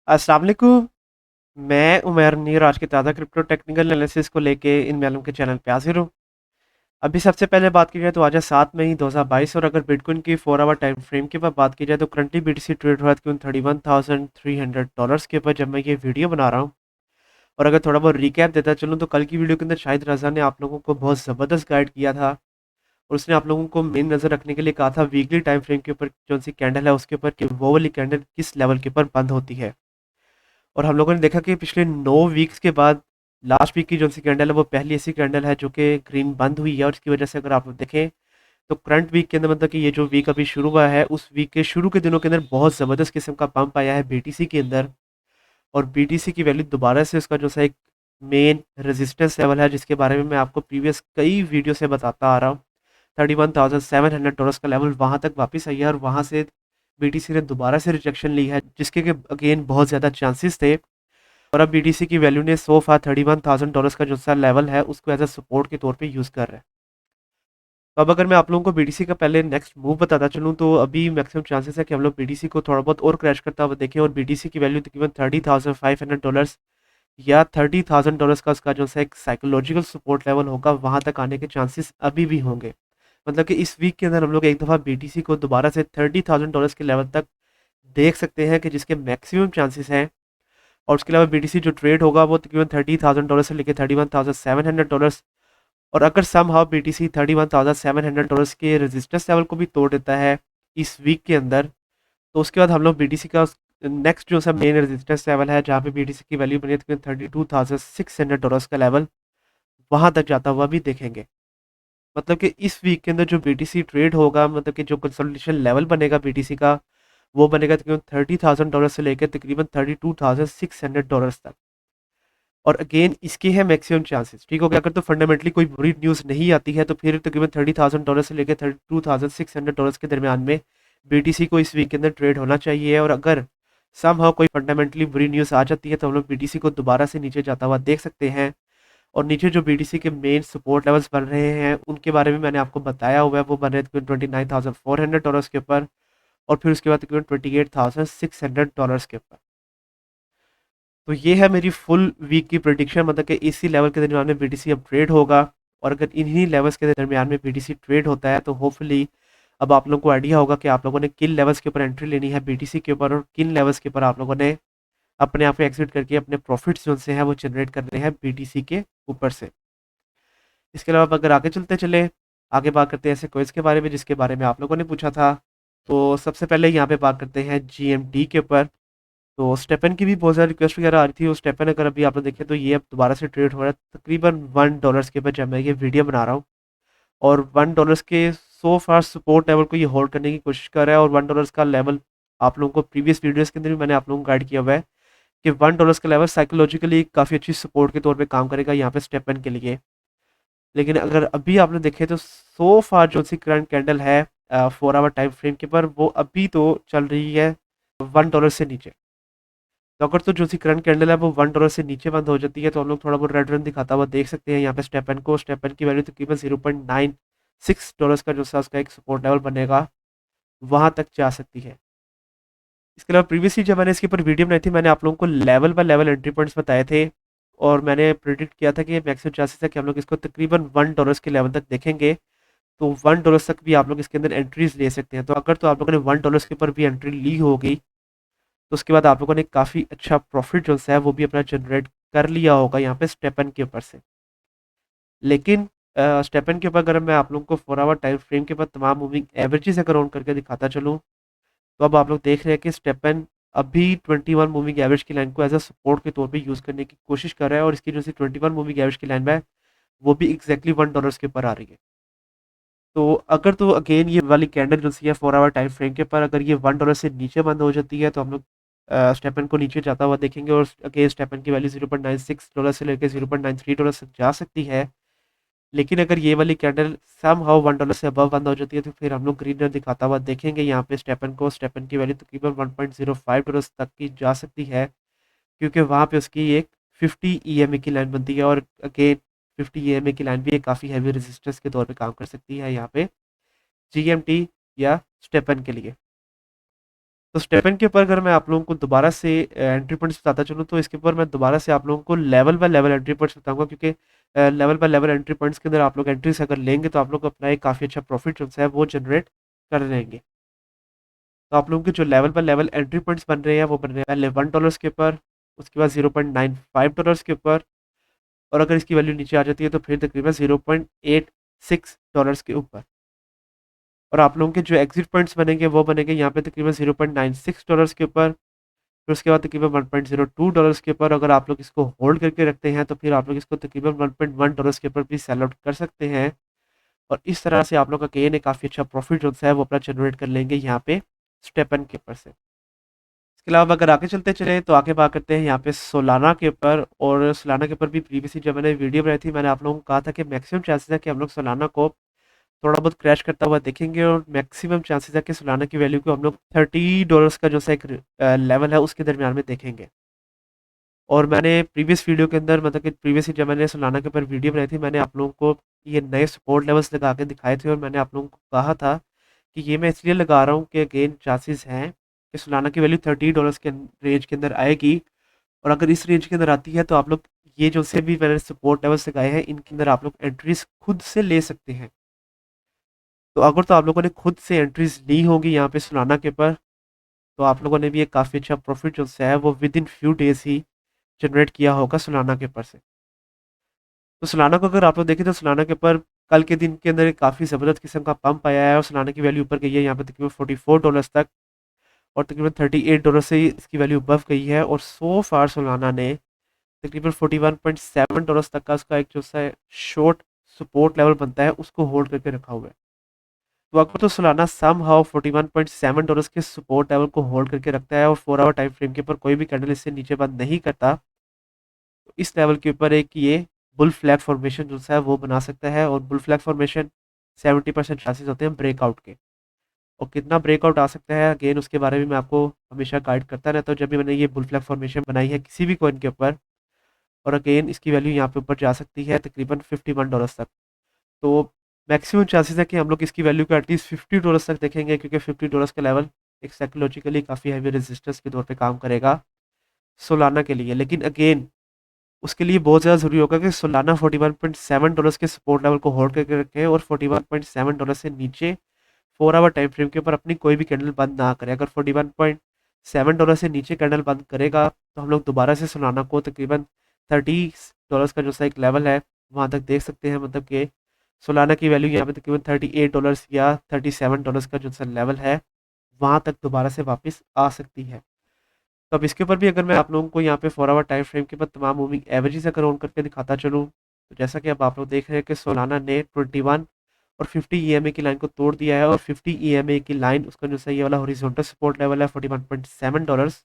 अस्सलाम वालेकुम। मैं उमर नीर आज के ताज़ा क्रिप्टो टेक्निकल एनालिसिस को लेके इन मैलूम के चैनल पे हाजिर हूँ। अभी सबसे पहले बात की जाए तो आज है 7 मई 2022 और अगर बिटकॉइन की 4 आवर टाइम फ्रेम के ऊपर बात की जाए तो करंटली बीटीसी ट्रेड हो रहा है $31,300 के ऊपर जब मैं ये वीडियो बना रहा हूँ। और अगर थोड़ा बहुत रिकैप देता चलूँ तो कल की वीडियो के अंदर शाहिद रजा ने आप लोगों को बहुत ज़बरदस्त गाइड किया था और उसने आप लोगों को मेन नज़र रखने के लिए कहा था वीकली टाइम फ्रेम के ऊपर जो सी कैंडल है उसके ऊपर कि वो वाली कैंडल किस लेवल के ऊपर बंद होती है। और हम लोगों ने देखा कि पिछले 9 वीक्स के बाद लास्ट वीक की जो सी कैंडल है वो पहली ऐसी कैंडल है जो कि ग्रीन बंद हुई है और इसकी वजह से अगर आप देखें तो करंट वीक के अंदर मतलब कि ये जो वीक अभी शुरू हुआ है उस वीक के शुरू के दिनों के अंदर बहुत ज़बरदस्त किस्म का पंप आया है बीटीसी के अंदर। और बीटीसी की वैल्यू दोबारा से उसका जो सा एक मेन रेजिस्टेंस लेवल है जिसके बारे में मैं आपको प्रीवियस कई वीडियो से बताता आ रहा हूँ। $31,700 का लेवल वहाँ तक वापस आई है और वहाँ से बीटीसी ने दोबारा से रिजेक्शन ली है जिसके कि अगेन बहुत ज़्यादा चांसेस थे। और अब बीटीसी की वैल्यू ने सो फार $31,000 का जो सा लेवल है उसको एज अ सपोर्ट के तौर पे यूज़ कर रहा है। तो अब अगर मैं आप लोगों को बीटीसी का पहले नेक्स्ट मूव बताता चलूँ तो अभी मैक्सिमम चांसेस है कि हम लोग बीटीसी को थोड़ा बहुत और क्रैश करता हुआ देखें और बीटीसी की वैल्यू तकरीबन $30,500 या $30,000 का उसका जो सा एक साइकोलॉजिकल सपोर्ट लेवल होगा वहां तक आने के चांसेस अभी भी होंगे। मतलब कि इस वीक के अंदर हम लोग एक दफ़ा बीटीसी को दोबारा से $30,000 के लेवल तक देख सकते हैं कि जिसके मैक्सिमम चांसेस हैं। और उसके अलावा बीटीसी जो ट्रेड होगा वो तकरीबन $30,000 से लेकर $31,700। और अगर सम हाउ बीटीसी $31,700 के रेजिस्टेंस लेवल को भी तोड़ देता है इस वीक के अंदर तो उसके बाद हम लोग बीटीसी का नेक्स्ट जो सा मेन रेजिस्टेंस लेवल है जहाँ पे बीटीसी की वैल्यू बनी है तकरीबन $32,600 का लेवल वहां तक जाता हुआ भी देखेंगे। मतलब कि इस वीक के अंदर जो बीटीसी ट्रेड होगा मतलब कि जो कंसोलिडेशन लेवल बनेगा बीटीसी का वो बनेगा तकरीबन $30,000 से लेकर तकरीबन $32,600 तक। और अगेन इसके हैं मैक्सिमम चांसेस ठीक हो गया। अगर तो फंडामेंटली कोई बुरी न्यूज़ नहीं आती है तो फिर तकरीबन $30,000 से लेकर $32,600 के दरमियान में बीटीसी को इस वीक के अंदर ट्रेड होना चाहिए। और अगर समहाउ कोई फंडामेंटली बुरी न्यूज़ आ जाती है तो हम लोग बीटीसी को दोबारा से नीचे जाता हुआ देख सकते हैं। और नीचे जो बीटीसी के मेन सपोर्ट लेवल्स बन रहे हैं उनके बारे में मैंने आपको बताया हुआ है। वो बन रहे हैं तकरीबन $29,400 के ऊपर और फिर उसके बाद तकरीबन $28,600 के ऊपर। तो ये है मेरी फुल वीक की प्रिडिक्शन मतलब कि इसी लेवल के दरमियान में बीटीसी अब ट्रेड होगा। और अगर इन्हीं लेवल्स के दरमियान में बीटीसी ट्रेड होता है तो होपफुली अब आप लोगों को आइडिया होगा कि आप लोगों ने किन लेवल्स के ऊपर एंट्री लेनी है बीटीसी के ऊपर और किन लेवल्स के ऊपर आप लोगों ने अपने आप को एग्जिट करके अपने प्रॉफिट्स जो से हैं वो जनरेट करने हैं बीटीसी के ऊपर से। इसके अलावा अगर आगे चलते चले आगे बात करते हैं ऐसे क्विज के बारे में जिसके बारे में आप लोगों ने पूछा था। तो सबसे पहले यहाँ पे बात करते हैं जीएमटी के ऊपर। तो स्टेपन की भी बहुत ज़्यादा रिक्वेस्ट वगैरह आ रही थी और स्टेपन अगर अभी आप लोग देखें तो ये अब दोबारा से ट्रेड हो रहा है तकरीबन $1 के ऊपर जब मैं ये वीडियो बना रहा हूँ। और $1 के सो फार सपोर्ट लेवल को ये होल्ड करने की कोशिश कर रहा है और $1 का लेवल आप लोगों को प्रीवियस वीडियोस के अंदर भी मैंने आप लोगों को गाइड किया हुआ है कि $1 का लेवल साइकोलॉजिकली काफ़ी अच्छी सपोर्ट के तौर पे काम करेगा यहाँ पे स्टेपन के लिए। लेकिन अगर अभी आपने देखे तो सो फार जो सी करंट कैंडल है 4 आवर टाइम फ्रेम के पर वो अभी तो चल रही है $1 से नीचे। तो अगर तो जो सी करंट कैंडल है वो $1 से नीचे बंद हो जाती है तो हम लोग थोड़ा बहुत रेड रन दिखाता हुआ देख सकते हैं यहाँ पे स्टेपन को। स्टेपन की वैल्यू तकरीबन $0.96 का जो सा उसका एक सपोर्ट लेवल बनेगा वहां तक जा सकती है। इसके अलावा प्रीवियसली जब मैंने इसके ऊपर वीडियो बनाई थी मैंने आप लोगों को level by level entry points बताए थे और मैंने प्रिडिक्ट किया था कि मैक्सिमम चांसेस है कि हम लोग इसको तकरीबन $1 के लेवल तक देखेंगे। तो $1 तक भी आप लोग इसके अंदर एंट्रीज ले सकते हैं। तो अगर तो आप लोगों ने $1 के ऊपर भी एंट्री ली होगी तो उसके बाद आप लोगों ने काफ़ी अच्छा प्रॉफिट जो है वो भी अपना जनरेट कर लिया होगा यहाँ पे स्टेपन के ऊपर से। लेकिन स्टेपन के ऊपर अगर मैं आप लोगों को 4 आवर टाइम फ्रेम के ऊपर तमाम मूविंग एवरेजेस अगर ऑन करके दिखाता चलूँ तो अब आप लोग देख रहे हैं कि स्टेपन अभी 21 मूविंग एवरेज की लाइन को एज अ सपोर्ट के तौर पे यूज़ करने की कोशिश कर रहा है और इसकी जो सी 21 मूविंग एवरेज की लाइन है वो भी एग्जैक्टली $1 के ऊपर आ रही है। तो अगर तो अगेन ये वाली कैंडल जो सी है 4 आवर टाइम फ्रेम के ऊपर अगर ये $1 से नीचे बंद हो जाती है तो हम लोग स्टेपन को नीचे जाता हुआ देखेंगे और अगेन स्टेपन की वैल्यू $0.96 से लेकर $0.93 तक जा सकती है। लेकिन अगर ये वाली कैंडल सम हाउ $1 से अबव बंद हो जाती है तो फिर हम लोग ग्रीनर दिखाता हुआ देखेंगे यहाँ पे स्टेपन को। स्टेपन की वैल्यू तकरीबन $1.05 तक की जा सकती है क्योंकि वहाँ पे उसकी एक 50 ईएमए की लाइन बनती है और अगेन 50 ईएमए की लाइन भी एक काफ़ी हैवी रेजिस्टेंस के तौर पे काम कर सकती है यहाँ पे जीएमटी या स्टेपन के लिए। तो स्टेपन के ऊपर अगर मैं आप लोगों को दोबारा से एंट्री पॉइंट्स बताता चलूँ, तो इसके ऊपर मैं दोबारा से आप लोगों को level by level entry points बताऊंगा, क्योंकि level by level entry points के अंदर आप लोग एंट्रीज अगर लेंगे तो आप लोग अपना एक काफ़ी अच्छा प्रॉफिट जो है वो जनरेट कर लेंगे। तो आप लोगों के जो level by level entry points बन रहे हैं वो बन रहे हैं पहले $1 के ऊपर, उसके बाद $0.95 के ऊपर, और अगर इसकी वैल्यू नीचे आ जाती है तो फिर तकरीबन $0.86 के ऊपर। और आप लोगों के जो एग्जिट पॉइंट्स बनेंगे वो बनेंगे यहाँ पे तकरीबन $0.96 के ऊपर, फिर उसके बाद तकरीबन $1.02 के ऊपर। अगर आप लोग इसको होल्ड करके रखते हैं तो फिर आप लोग इसको तकरीबन $1.1 के ऊपर भी सेल आउट कर सकते हैं। और इस तरह से आप लोग का गेन एक काफ़ी अच्छा प्रॉफिट जो है वो अपना जनरेट कर लेंगे यहाँ पे स्टेपन के ऊपर से। इसके अलावा अगर आगे चलते चले तो आगे बात करते हैं यहाँ पे सोलाना के ऊपर। और सोलाना के ऊपर भी प्रीवियसली जब मैंने वीडियो बनाई थी, मैंने आप लोगों को कहा था कि मैक्सिमम चांसेस है कि हम लोग सोलाना को थोड़ा बहुत क्रैश करता हुआ देखेंगे, और मैक्सिमम चांसेस है कि सोलाना की वैल्यू को हम लोग $30 का जो सा एक लेवल है उसके दरमियान में देखेंगे। और मैंने प्रीवियस वीडियो के अंदर, मतलब कि प्रीवियसली जब मैंने सोलाना के ऊपर वीडियो बनाई थी, मैंने आप लोगों को ये नए सपोर्ट लेवल्स लगा के दिखाए थे, और मैंने आप लोगों को कहा था कि ये मैं इसलिए लगा रहा हूँ कि अगेन चांसेस हैं कि सोलाना की वैल्यू $30 के रेंज के अंदर आएगी। और अगर इस रेंज के अंदर आती है तो आप लोग ये जो से भी मैंने सपोर्ट लेवल्स लगाए हैं इनके अंदर आप लोग एंट्रीज खुद से ले सकते हैं। तो अगर तो आप लोगों ने खुद से एंट्रीज ली होगी यहाँ पे सोलाना के ऊपर, तो आप लोगों ने भी एक काफ़ी अच्छा प्रॉफिट जो है वो with in few days he generate किया होगा सोलाना के ऊपर से। तो सोलाना को अगर आप लोग देखें तो सोलाना के ऊपर कल के दिन के अंदर एक काफ़ी ज़बरदस्त किस्म का पंप आया है, और सोलाना की वैल्यू ऊपर गई है यहाँ पे तकरीबन $44 तक, और तकरीबन $38 से इसकी वैल्यू अबव गई है। और सो फार सोलाना ने तकरीबन $41.7 तक का उसका एक जो सा शॉर्ट सपोर्ट लेवल बनता है उसको होल्ड करके रखा हुआ है। तो अगर तो सोलाना सम हाउ $41.7 के सपोर्ट लेवल को होल्ड करके रखता है और 4 आवर टाइम फ्रेम के ऊपर कोई भी कैंडल इससे नीचे बंद नहीं करता, तो इस लेवल के ऊपर एक ये बुल फ्लैग फॉर्मेशन जो है वो बना सकता है। और बुल फ्लैग फॉर्मेशन 70% चांसेस होते हैं ब्रेकआउट के। और कितना ब्रेकआउट आ सकता है अगेन उसके बारे में मैं आपको हमेशा गाइड करता रहता हूँ जब भी मैंने ये बुल फ्लैग फॉर्मेशन बनाई है किसी भी कॉइन के ऊपर। और अगेन इसकी वैल्यू यहाँ पे ऊपर जा सकती है तकरीबन $51 तक। तो मैक्सिमम चांसेस है कि हम लोग इसकी वैल्यू को एटलीस्ट $50 तक देखेंगे, क्योंकि $50 का लेवल एक साइकोलॉजिकली काफ़ी हैवी रेजिस्टेंस के तौर पे काम करेगा सोलाना के लिए। लेकिन अगेन उसके लिए बहुत ज़्यादा ज़रूरी होगा कि सोलाना $41.7 के सपोर्ट लेवल को होल्ड करके रखे, और $41.7 से नीचे 4 आवर टाइम फ्रेम के ऊपर अपनी कोई भी कैंडल बंद ना करे। अगर $41.7 से नीचे कैंडल बंद करेगा तो हम लोग दोबारा से सोलाना को तकरीबन $30 का जो सा एक लेवल है वहाँ तक देख सकते हैं। मतलब कि सोलाना की वैल्यू यहाँ पे तकरीबन $38 या $37 का जो सा लेवल है वहाँ तक दोबारा से वापस आ सकती है। तो अब इसके ऊपर भी अगर मैं आप लोगों को यहाँ पे 4 आवर टाइम फ्रेम के ऊपर तमाम मूविंग एवरेजेस अगर ऑन करके दिखाता चलूँ, तो जैसा कि अब आप लोग देख रहे हैं कि सोलाना ने 21 और 50 ईएमए की लाइन को तोड़ दिया है, और 50 ईएमए की लाइन उसका जो सही वाला हॉरिजॉन्टल सपोर्ट लेवल है $41.7,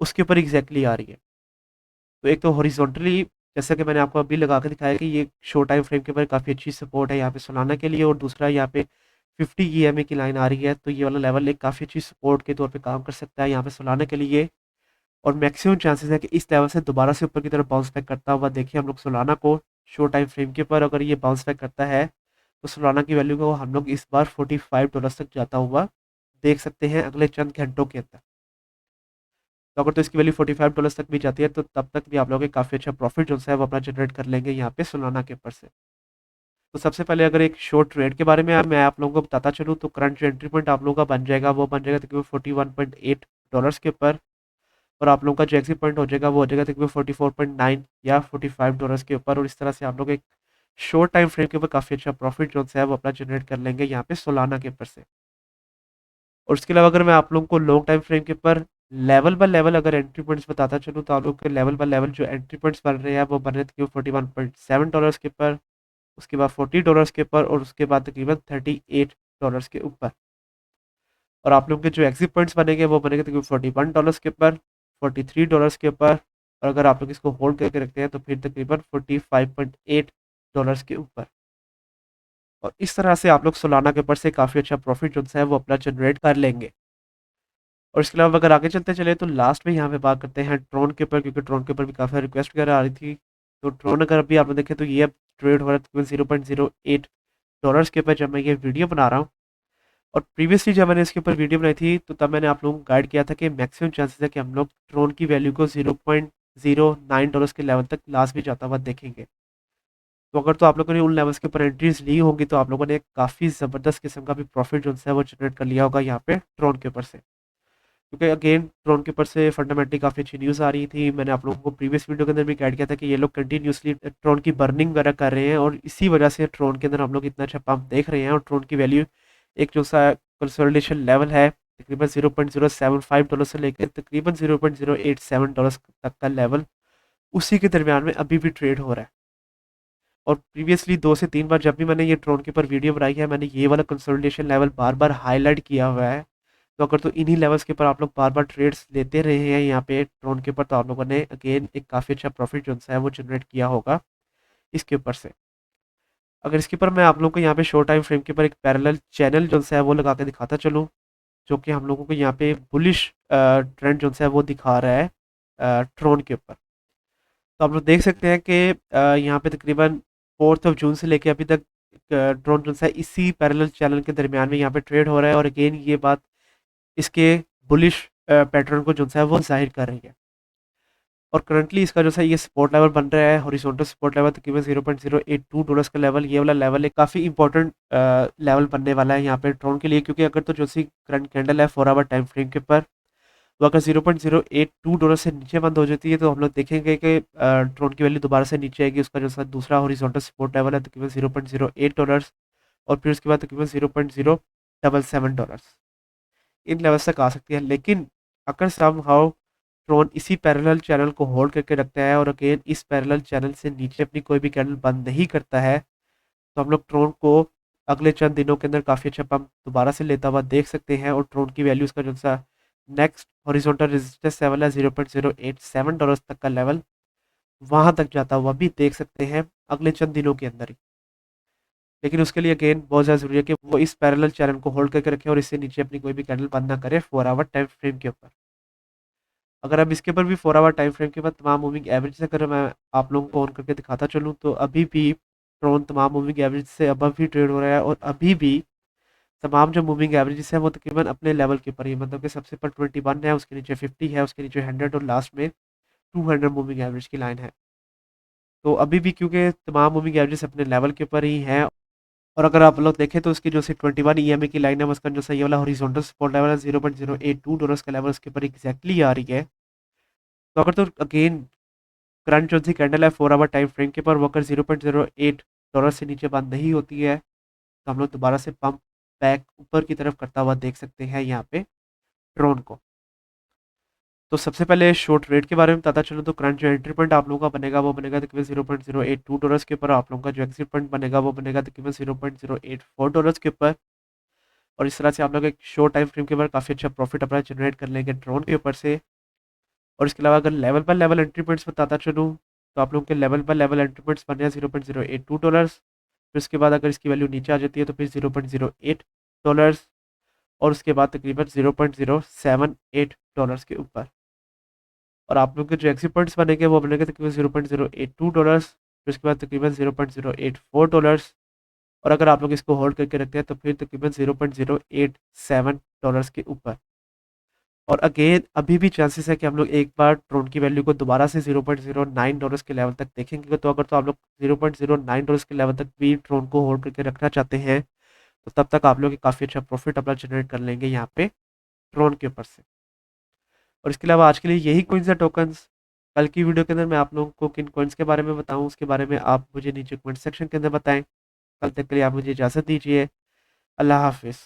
उसके ऊपर एग्जैक्टली आ रही है। तो एक तो हॉरिजॉन्टली जैसा कि मैंने आपको अभी लगा के दिखाया कि ये शॉर्ट टाइम फ्रेम के ऊपर काफ़ी अच्छी सपोर्ट है यहाँ पे सोलाना के लिए, और दूसरा यहाँ पे 50 ईएमए की लाइन आ रही है, तो ये वाला लेवल एक काफ़ी अच्छी सपोर्ट के तौर पे काम कर सकता है यहाँ पे सोलाना के लिए। और मैक्सिमम चांसेस है कि इस लेवल से दोबारा से ऊपर की तरफ बाउंस बैक करता हुआ देखिए हम लोग सोलाना को शॉर्ट टाइम फ्रेम के ऊपर। अगर ये बाउंस बैक करता है तो सोलाना की वैल्यू को हम लोग इस बार $45 तक जाता हुआ देख सकते हैं अगले चंद घंटों के अंदर। तो अगर तो इसकी वैल्यू $45 तक भी जाती है तो तब तक भी आप लोग काफ़ी अच्छा प्रॉफिट जो है वो अपना जनरेट कर लेंगे यहाँ पे सोलाना के ऊपर से। तो सबसे पहले अगर एक शॉर्ट ट्रेड के बारे में मैं आप लोगों को बताता चलूँ, तो करंट जो एंट्री पॉइंट आप लोगों का बन जाएगा वो बन जाएगा तकरीबन $41.8 के ऊपर। और आप लोगों का जो एग्जिट पॉइंट हो जाएगा वो हो जाएगा तकरीबन 44.9 या $45 के ऊपर। और इस तरह से आप लोग एक शॉर्ट टाइम फ्रेम के ऊपर काफ़ी अच्छा प्रॉफिट जो है वो अपना जनरेट कर लेंगे यहाँ पे सोलाना के ऊपर से। और उसके अलावा अगर मैं आप लोगों को लॉन्ग टाइम फ्रेम के ऊपर लेवल बाय लेवल अगर एंट्री पॉइंट्स बताता चलूँ, तो आप लोग के लेवल बाय लेवल जो एंट्री पॉइंट्स बन रहे हैं वो बन रहे हैं तकरीबन $41.7 के ऊपर, उसके बाद $40 के ऊपर, और उसके बाद तकरीबन $38 के ऊपर। और आप लोगों के जो एग्जिट पॉइंट्स बनेंगे वो बनेंगे तकरीबन $41 के ऊपर, $43 के ऊपर, और अगर आप लोग इसको होल्ड करके रखते हैं तो फिर तकरीबन $45.8 के ऊपर। और इस तरह से आप लोग सोलाना के ऊपर से काफ़ी अच्छा प्रॉफिट जो है वो अपना जनरेट कर लेंगे। और इसके अलावा अगर आगे चलते चले तो लास्ट में यहाँ पे बात करते हैं ट्रोन के ऊपर, क्योंकि ट्रोन के ऊपर भी काफ़ी रिक्वेस्ट वगैरह आ रही थी। तो ट्रोन अगर अभी आप लोग देखें तो ये अब ट्रेड हो रहा है तकरीबन $0.08 के ऊपर जब मैं ये वीडियो बना रहा हूँ। और प्रीवियसली जब मैंने इसके ऊपर वीडियो बनाई थी तो तब मैंने आप लोगों को गाइड किया था कि मैक्सिमम चांसेस है कि हम लोग ट्रोन की वैल्यू को $0.09 के लेवल तक लास्ट भी जाता हुआ देखेंगे। तो अगर तो आप लोगों ने उन लेवल्स के ऊपर एंट्रीज ली होंगी तो आप लोगों ने काफ़ी ज़बरदस्त किस्म का भी प्रॉफिट जो है वो जनरेट कर लिया होगा यहाँ पे ट्रोन के ऊपर से। क्योंकि अगेन ट्रोन के ऊपर से फंडामेंटली काफ़ी अच्छी न्यूज़ आ रही थी। मैंने आप लोगों को प्रीवियस वीडियो के अंदर भी गाइड किया था कि ये लोग कंटिन्यूसली ट्रोन की बर्निंग वगैरह कर रहे हैं और इसी वजह से ट्रोन के अंदर हम लोग इतना अच्छा पंप देख रहे हैं और ट्रोन की वैल्यू एक जो सा कंसोलिडेशन लेवल है तकरीबन $0.075 से लेकर तकरीबन $0.087 तक का लेवल उसी के दरमियान में अभी भी ट्रेड हो रहा है। और प्रीवियसली 2 से 3 बार जब भी मैंने ये ट्रोन के ऊपर वीडियो बनाई है मैंने ये वाला कंसोलिडेशन लेवल बार-बार हाइलाइट किया हुआ है। तो अगर तो इन्हीं लेवल्स के ऊपर आप लोग बार-बार ट्रेड्स लेते रहे हैं यहाँ पे ट्रोन के ऊपर तो आप लोगों ने अगेन एक काफ़ी अच्छा प्रॉफिट जो है वो जनरेट किया होगा इसके ऊपर से। अगर इसके ऊपर मैं आप लोगों को यहाँ पे शॉर्ट टाइम फ्रेम के ऊपर एक पैरेलल चैनल जो है वो लगा के दिखाता चलूँ, जो कि हम लोगों को यहाँ पे बुलिश ट्रेंड जो है वो दिखा रहा है ट्रोन के ऊपर। तो आप लोग देख सकते हैं कि यहाँ पे तकरीबन 4 जून से लेके अभी तक ड्रोन जो है इसी पैरेलल चैनल के दरमियान में यहाँ पे ट्रेड हो रहा है और अगेन ये बात इसके बुलिश पैटर्न को जो है वो जाहिर कर रही है। और करंटली इसका जो है ये सपोर्ट लेवल बन रहा है हॉरिजॉन्टल सपोर्ट लेवल तकरीबन $0.082 का लेवल, ये वाला लेवल है काफ़ी इंपॉर्टेंट लेवल बनने वाला है यहाँ पे ट्रोन के लिए। क्योंकि अगर तो जो सी करंट कैंडल है 4 आवर टाइम फ्रेम के ऊपर वो अगर $0.082 से नीचे बंद हो जाती है तो हम लोग देखेंगे कि ट्रोन की वैल्यू दोबारा से नीचे आएगी। उसका जो सा दूसरा हॉरिजॉन्टल सपोर्ट लेवल है तकरीबन $0.08 और फिर उसके बाद तकरीबन $0.077 इन लेवल्स तक आ सकती है। लेकिन अगर समहाउ ट्रोन इसी पैरेलल चैनल को होल्ड करके रखता है और अगेन इस पैरेलल चैनल से नीचे अपनी कोई भी कैंडल बंद नहीं करता है तो हम लोग ट्रोन को अगले चंद दिनों के अंदर काफ़ी अच्छा पंप दोबारा से लेता हुआ देख सकते हैं और ट्रोन की वैल्यूज़ का जो सा नेक्स्ट हॉरिजॉन्टल रेजिस्टेंस लेवल है $0.087 तक का लेवल वहां तक जाता हुआ भी देख सकते हैं अगले चंद दिनों के अंदर ही। लेकिन उसके लिए अगेन बहुत ज़्यादा ज़रूरी है कि वो इस पैरेलल चैनल को होल्ड करके रखें और इससे नीचे अपनी कोई भी कैंडल बंद ना करे 4 आवर टाइम फ्रेम के ऊपर। अगर अब इसके ऊपर भी 4 आवर टाइम फ्रेम के बाद तमाम मूविंग एवरेज से अगर मैं आप लोगों को ऑन करके दिखाता चलूँ तो अभी भी ट्रोन तमाम मूविंग एवरेज से अबव ही ट्रेड हो रहा है और अभी भी तमाम जो मूविंग एवरेजेस हैं वो तकरीबन अपने लेवल के ऊपर ही, मतलब कि सबसे ऊपर 21 है, उसके नीचे 50 है, उसके नीचे 100 और लास्ट में 200 मूविंग एवरेज की लाइन है। तो अभी भी क्योंकि तमाम मूविंग एवरेज अपने लेवल के ऊपर ही हैं और अगर आप लोग देखें तो उसकी जो सी 21 ईएमए की लाइन है उसका जो सही वाला हॉरिजॉन्टल सपोर्ट लेवल है $0.082 का लेवल उसके ऊपर एग्जैक्टली आ रही है। तो अगर तो अगेन करंट जो सी कैंडल है 4 आवर टाइम फ्रेम के ऊपर वो अगर $0.08 से नीचे बंद नहीं होती है तो हम लोग दोबारा से पंप बैक ऊपर की तरफ करता हुआ देख सकते हैं यहाँ पे ट्रोन को। तो सबसे पहले शॉर्ट रेट के बारे में बताता चलूँ तो करंट जो एंट्री पॉइंट आप लोगों का बनेगा वो बनेगा तकरीबन $0.082 के ऊपर। आप लोगों का जो एग्जिट पॉइंट बनेगा वो बनेगा तकरीबन $0.084 के ऊपर। और इस तरह से आप लोग एक शॉर्ट टाइम फ्रेम के ऊपर काफ़ी अच्छा प्रॉफिट अपना जनरेट कर लेंगे ट्रोन के ऊपर से। और इसके अलावा अगर लेवल पर लेवल एंट्री पॉइंट्स बताता चलूँ तो आप लोगों के लेवल पर लेवल एंट्री पॉइंट्स बने हैं $0.082। फिर उसके बाद अगर इसकी वैल्यू नीचे आ जाती है तो फिर $0.08 और उसके बाद तकरीबन $0.078 के ऊपर। और आप लोग के जो एग्जिट पॉइंट्स बनेंगे वो बनेंगे तकरीबन $0.082, फिर उसके बाद तकरीबन $0.084 और अगर आप लोग इसको होल्ड करके रखते हैं तो फिर तकरीबन $0.087 के ऊपर। और अगेन अभी भी चांसेस है कि हम लोग एक बार ट्रोन की वैल्यू को दोबारा से $0.09 के लेवल तक देखेंगे। तो अगर तो आप लोग $0.09 के लेवल तक भी ट्रोन को होल्ड करके रखना चाहते हैं तो तब तक आप लोग काफ़ी अच्छा प्रॉफिट अपना जनरेट कर लेंगे यहाँ पे ट्रोन के ऊपर से। और इसके अलावा आज के लिए यही कॉइन्स है टोकन्स। कल की वीडियो के अंदर मैं आप लोगों को किन कॉइन्स के बारे में बताऊं उसके बारे में आप मुझे नीचे कमेंट सेक्शन के अंदर बताएं। कल तक के लिए आप मुझे इजाज़त दीजिए। अल्लाह हाफिज़।